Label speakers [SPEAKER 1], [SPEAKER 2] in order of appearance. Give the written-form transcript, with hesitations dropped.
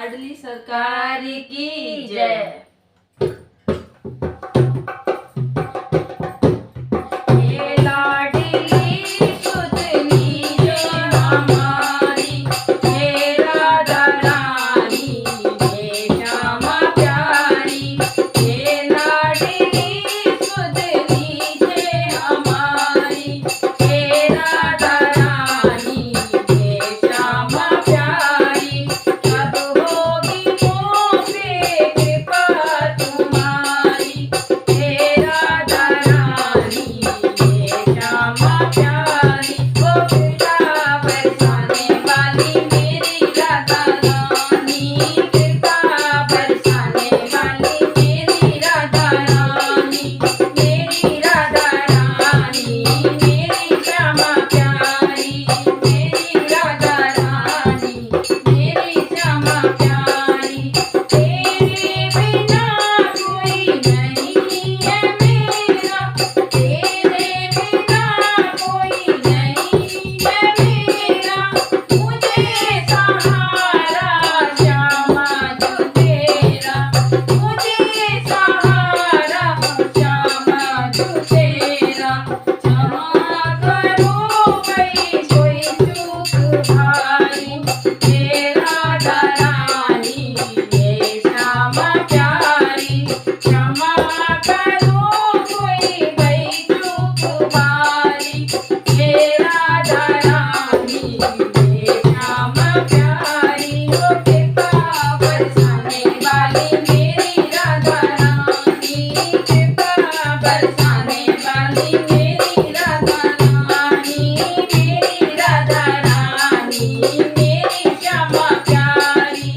[SPEAKER 1] लाडली सरकार की जय। ये लाडली सुतनी जो हमारी, ये राधा रानी ये श्यामा प्यारी। ये लाडली सुतनी जे हमारी, ये राधा रानी ये श्यामा प्यारी। कब होगी मोह पे कृपा तुम्हारी, हे राधा रानी ये श्यामा प्यारी। ओ कृपा बरसाने वाली मेरी राधा रानी, कृपा बरसाने वाली मेरी राधा रानी। मेरी राधा रानी मेरी श्यामा प्यारी, मेरी राधा रानी मेरी श्यामा प्यारी। तेरे बिना कोई नहीं है मेरा, तेरे बिना कोई नहीं है मेरा। मुझे सहारा श्यामा जो तेरा, मुझे सहारा श्यामा जो तेरा। क्षमा करो भाई कोई चूक भाई, हे राधा रानी ये श्यामा प्यारी। क्षमा करो कोई भाई चूक भाई, हे राधा रानी ये श्यामा प्यारी। ओ कृपा बरसाने वाली मेरी राधा रानी, कृपा बरसाने वाली मेरी राधा रानी। मेरी राधा रानी मेरी श्यामा प्यारी।